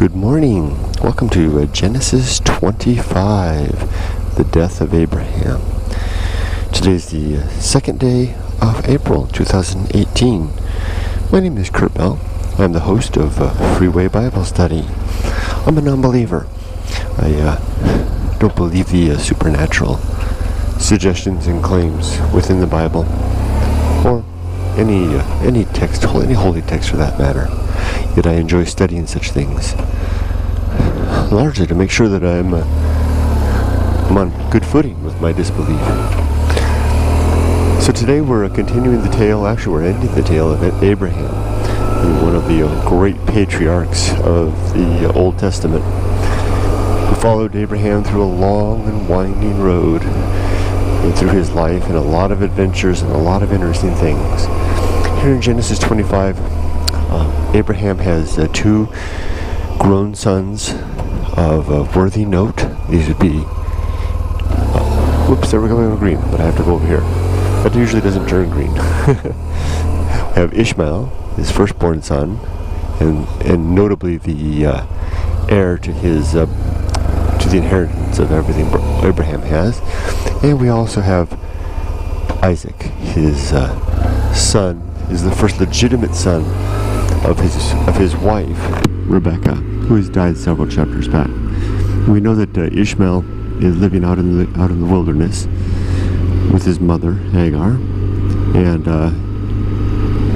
Good morning. Welcome to Genesis 25, the death of Abraham. Today is the second day of April 2018. My name is Kurt Bell. I'm the host of Freeway Bible Study. I'm a non-believer. I don't believe the supernatural suggestions and claims within the Bible, or any text, any holy text for that matter. Yet I enjoy studying such things, largely to make sure that I'm on good footing with my disbelief. So today we're continuing the tale, actually we're ending the tale of Abraham, one of the great patriarchs of the Old Testament, who followed Abraham through a long and winding road, and through his life, and a lot of adventures and a lot of interesting things. Here in Genesis 25, Abraham has two grown sons of worthy note. These would be, whoops, there we're going green, but I have to go over here. That usually doesn't turn green. We have Ishmael, his firstborn son, and notably the heir to his to the inheritance of everything Abraham has. And we also have Isaac, his son, is the first legitimate son of his wife, Rebekah, who has died several chapters back. We know that Ishmael is living out in the wilderness with his mother, Hagar, and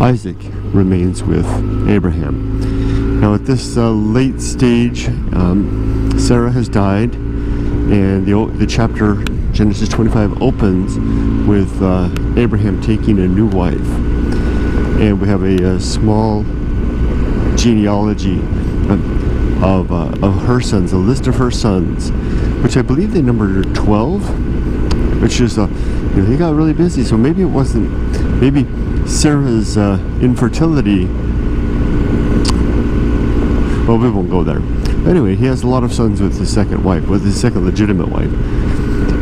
Isaac remains with Abraham. Now at this late stage, Sarah has died, and the chapter Genesis 25 opens with Abraham taking a new wife. And we have a small genealogy of her sons, a list of her sons, which I believe they numbered 12, which is, they got really busy, so maybe it wasn't, maybe Sarah's infertility, well, we won't go there. Anyway, he has a lot of sons with his second wife, with his second legitimate wife.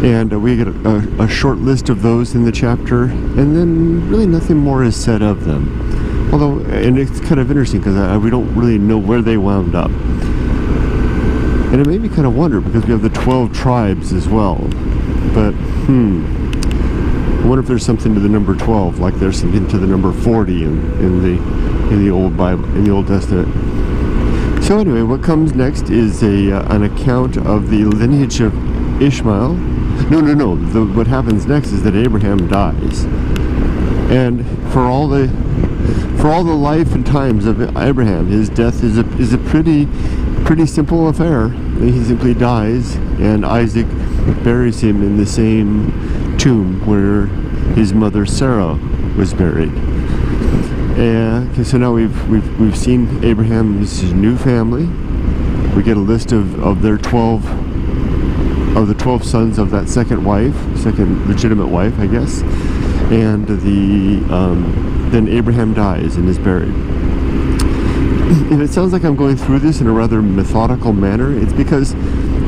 And we get a short list of those in the chapter, and then really nothing more is said of them. Although, and it's kind of interesting because we don't really know where they wound up. And it made me kind of wonder, because we have the 12 tribes as well. But, I wonder if there's something to the number 12, like there's something to the number 40 in the Old Bible, in the Old Testament. So anyway, what comes next is an account of the lineage of Ishmael. No. What happens next is that Abraham dies, and for all the life and times of Abraham, his death is a pretty simple affair. He simply dies, and Isaac buries him in the same tomb where his mother Sarah was buried. And okay, so now we've seen Abraham's new family. We get a list of their 12. Of the 12 sons of that second legitimate wife, I guess, and then Abraham dies and is buried. If it sounds like I'm going through this in a rather methodical manner, it's because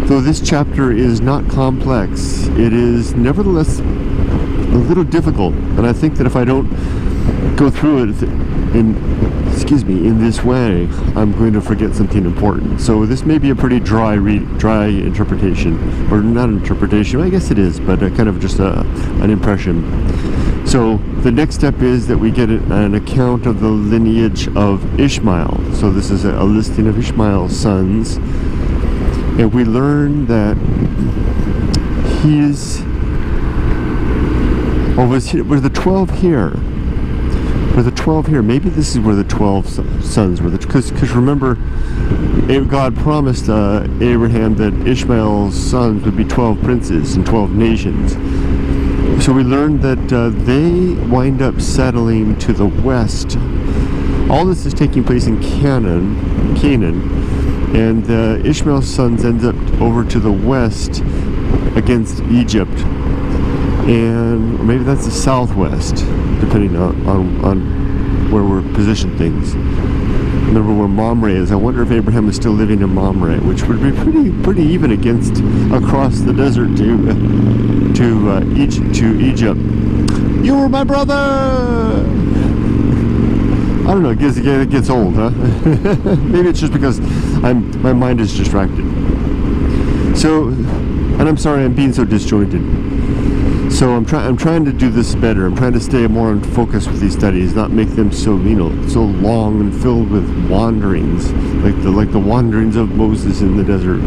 though this chapter is not complex, it is nevertheless a little difficult, and I think that if I don't go through it in this way, I'm going to forget something important. So this may be a pretty dry interpretation, or not interpretation, I guess it is, but kind of just an impression. So the next step is that we get an account of the lineage of Ishmael. So this is a listing of Ishmael's sons, and we learn that were the 12 here? Were the 12 here? Maybe this is where the 12 sons were. Because remember, God promised Abraham that Ishmael's sons would be 12 princes and 12 nations. So we learned that they wind up settling to the west. All this is taking place in Canaan, and Ishmael's sons end up over to the west against Egypt. And maybe that's the southwest, depending on where we're positioned things. Remember where Mamre is. I wonder if Abraham is still living in Mamre, which would be pretty even across the desert to Egypt. You were my brother! I don't know, it gets old, huh? Maybe it's just because my mind is distracted. So, and I'm sorry, I'm being so disjointed. So I'm trying to do this better. I'm trying to stay more in focus with these studies, not make them so so long and filled with wanderings, like the wanderings of Moses in the desert.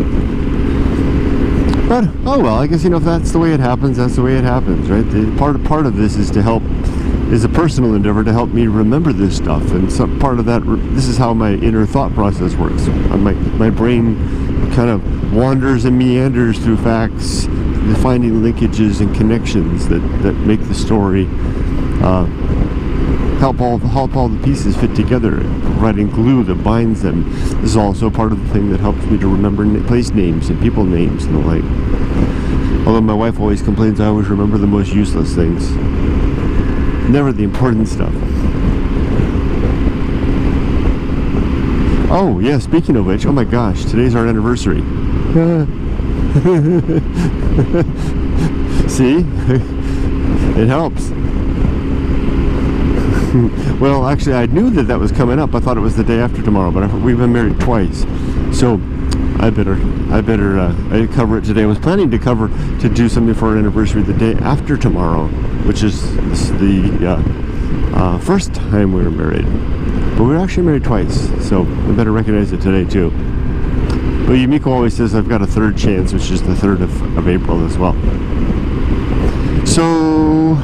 But oh well, I guess if that's the way it happens, that's the way it happens, right? Part of this is a personal endeavor to help me remember this stuff, and some part of that. This is how my inner thought process works. My brain kind of wanders and meanders through facts, finding linkages and connections that make the story help all the pieces fit together, providing glue that binds them. This is also part of the thing that helps me to remember place names and people names and the like. Although my wife always complains I always remember the most useless things, never the important stuff. Oh yeah, speaking of which, oh my gosh, today's our anniversary. See? It helps. Well, actually, I knew that was coming up. I thought it was the day after tomorrow, but we've been married twice, so I better cover it today. I was planning to do something for our anniversary the day after tomorrow, which is the first time we were married. But we were actually married twice, so I better recognize it today too. But Yumiko always says I've got a third chance, which is the 3rd of April as well. So,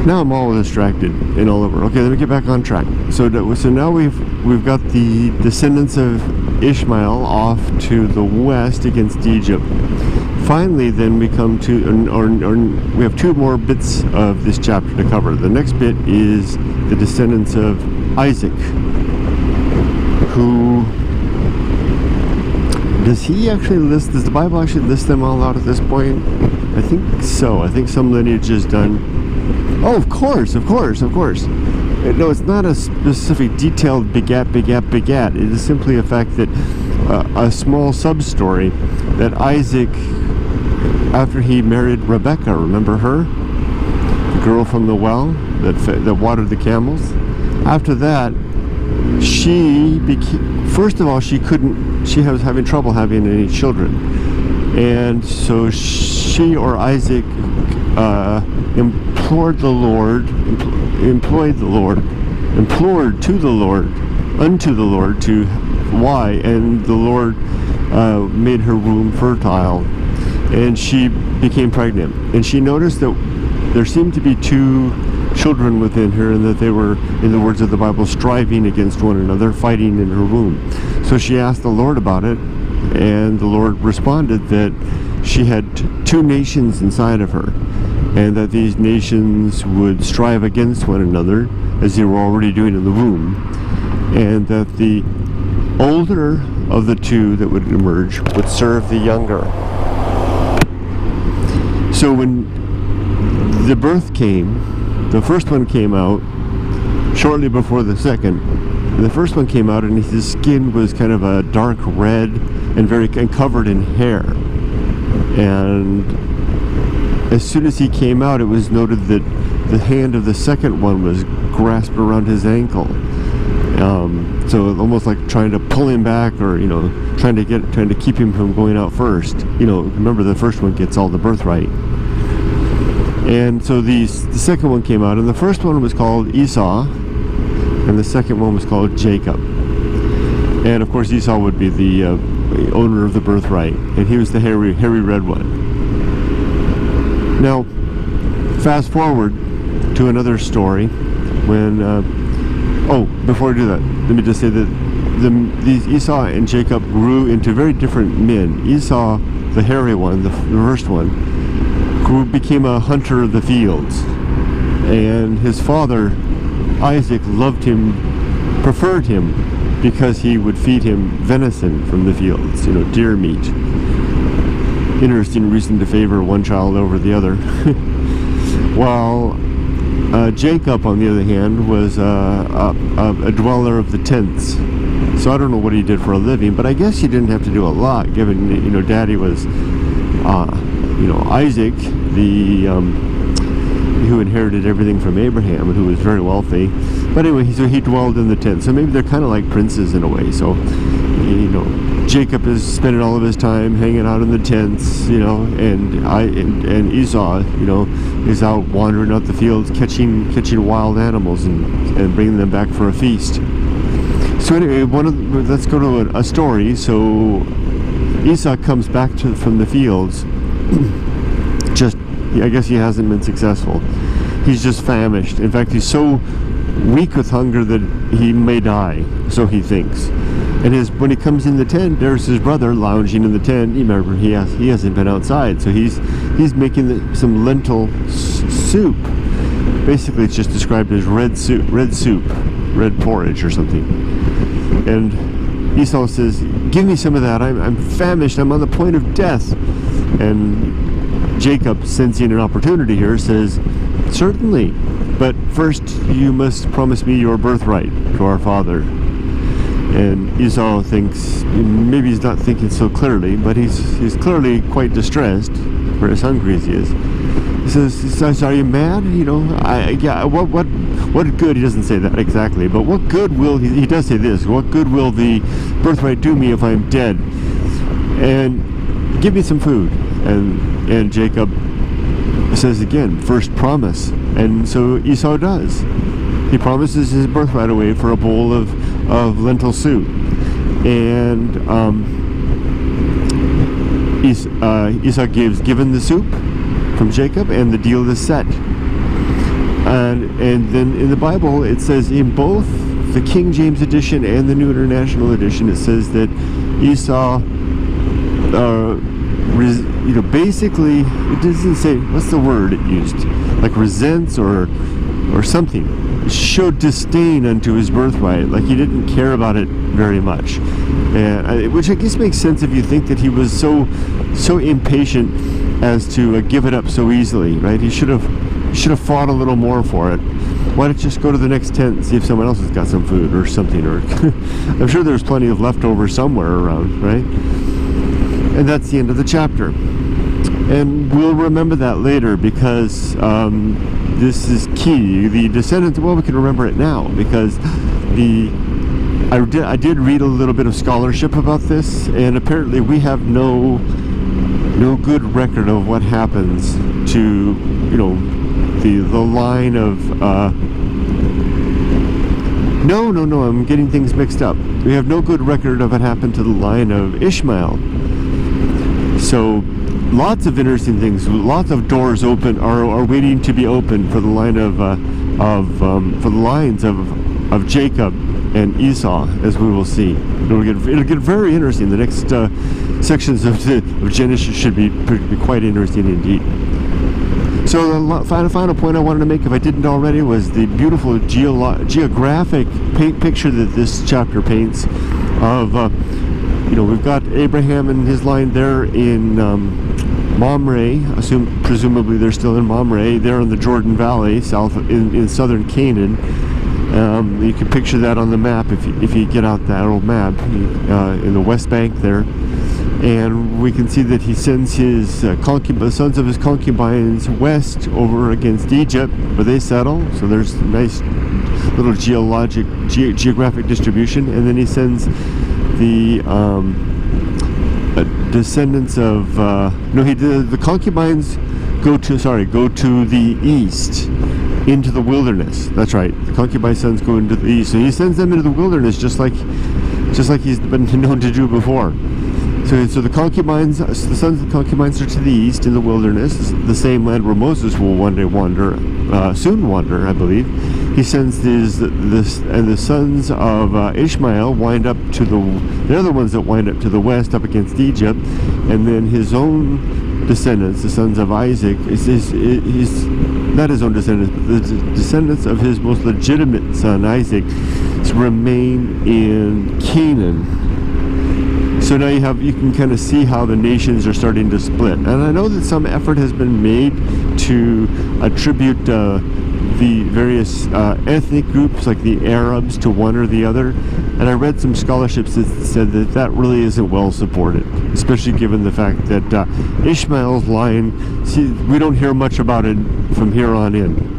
now I'm all distracted and all over. Okay, let me get back on track. So now we've got the descendants of Ishmael off to the west against Egypt. Finally, then we come to, or we have 2 more bits of this chapter to cover. The next bit is the descendants of Isaac, who does the Bible actually list them all out at this point? I think so. I think some lineage is done. Oh, of course. No, it's not a specific detailed begat. It is simply a fact that a small sub-story that Isaac, after he married Rebekah, remember her? The girl from the well that watered the camels? After that, she was having trouble having any children. And so she or Isaac implored to the Lord to why, and the Lord made her womb fertile, and she became pregnant. And she noticed that there seemed to be 2 children within her, and that they were, in the words of the Bible, striving against one another, fighting in her womb. So she asked the Lord about it, and the Lord responded that she had 2 nations inside of her, and that these nations would strive against one another, as they were already doing in the womb, and that the older of the 2 that would emerge would serve the younger. So when the birth came, the first one came out shortly before the second. The first one came out, and his skin was kind of a dark red and covered in hair. And as soon as he came out, it was noted that the hand of the second one was grasped around his ankle. So almost like trying to pull him back, or trying to keep him from going out first. Remember, the first one gets all the birthright. And so the second one came out, and the first one was called Esau, and the second one was called Jacob. And of course, Esau would be the owner of the birthright, and he was the hairy red one. Now, fast forward to another story when. Before I do that, let me just say that these Esau and Jacob grew into very different men. Esau, the hairy one, the first one, became a hunter of the fields, and his father Isaac preferred him because he would feed him venison from the fields, deer meat. Interesting reason to favor one child over the other. While Jacob, on the other hand, was a dweller of the tents. So I don't know what he did for a living, but I guess he didn't have to do a lot, given Daddy was Isaac, the who inherited everything from Abraham and who was very wealthy. But anyway, so he dwelled in the tent. So maybe they're kind of like princes in a way. So, you know, Jacob is spending all of his time hanging out in the tents, you know, and Esau, you know, is out wandering out the fields, catching wild animals and bringing them back for a feast. So anyway, let's go to a story. So Esau comes back from the fields. I guess he hasn't been successful. He's just famished. In fact, he's so weak with hunger that he may die, so he thinks. And when he comes in the tent, there's his brother lounging in the tent. You remember, he hasn't been outside, so he's making some lentil soup. Basically, it's just described as red porridge or something. And Esau says, "Give me some of that. I'm famished. I'm on the point of death." And Jacob, sensing an opportunity here, says, "Certainly, but first you must promise me your birthright to our father." And Esau thinks, maybe he's not thinking so clearly, but he's clearly quite distressed, for as hungry as he is. He says, "Are you mad? You know, what good?" He doesn't say that exactly, but what good will he does say this? What good will the birthright do me if I'm dead? And give me some food. And Jacob says again, first promise. And so Esau does. He promises his birthright away for a bowl of lentil soup. And Esau given the soup from Jacob, and the deal is set. And then in the Bible, it says in both the King James edition and the New International edition, it says that Esau basically, it doesn't say, what's the word it used? Like resents or something. Showed disdain unto his birthright, like he didn't care about it very much. And which I guess makes sense if you think that he was so impatient as to give it up so easily, right? He should have fought a little more for it. Why don't you just go to the next tent and see if someone else has got some food or something? Or I'm sure there's plenty of leftovers somewhere around, right? And that's the end of the chapter. And we'll remember that later because this is key. The descendants, well, we can remember it now because I did read a little bit of scholarship about this, and apparently we have no good record of what happens to, you know, the line of no, I'm getting things mixed up. We have no good record of what happened to the line of Ishmael. So lots of interesting things, lots of doors open are waiting to be opened for the line for the lines of Jacob and Esau, as we will see. It'll get very interesting. The next sections of Genesis should be quite interesting indeed. So the final point I wanted to make, if I didn't already, was the beautiful geographic picture that this chapter paints of, we've got Abraham and his line there in Mamre. Presumably they're still in Mamre. They're in the Jordan Valley, south in southern Canaan. You can picture that on the map if you get out that old map in the West Bank there. And we can see that he sends his sons of his concubines west over against Egypt, where they settle. So there's a nice little geographic distribution. And then he sends the descendants of the concubines go to the east, into the wilderness. That's right. The concubine sons go into the east. So he sends them into the wilderness just like he's been known to do before. So the sons of the concubines are to the east in the wilderness, the same land where Moses will one day soon wander, I believe. He sends and the sons of Ishmael they're the ones that wind up to the west, up against Egypt, and then his own descendants, the sons of Isaac, not his own descendants, but the descendants of his most legitimate son Isaac, remain in Canaan. So now you can kind of see how the nations are starting to split. And I know that some effort has been made to attribute the various ethnic groups like the Arabs to one or the other. And I read some scholarships that said that that really isn't well supported, especially given the fact that Ishmael's line, we don't hear much about it from here on in.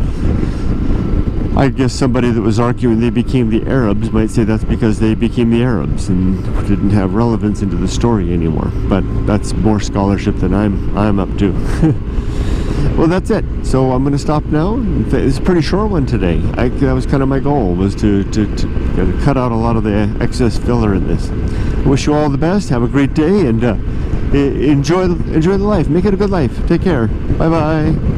I guess somebody that was arguing they became the Arabs might say that's because they became the Arabs and didn't have relevance into the story anymore. But that's more scholarship than I'm up to. Well, that's it. So I'm going to stop now. It's a pretty short one today. That was kind of my goal, was to cut out a lot of the excess filler in this. I wish you all the best. Have a great day, and enjoy the life. Make it a good life. Take care. Bye-bye.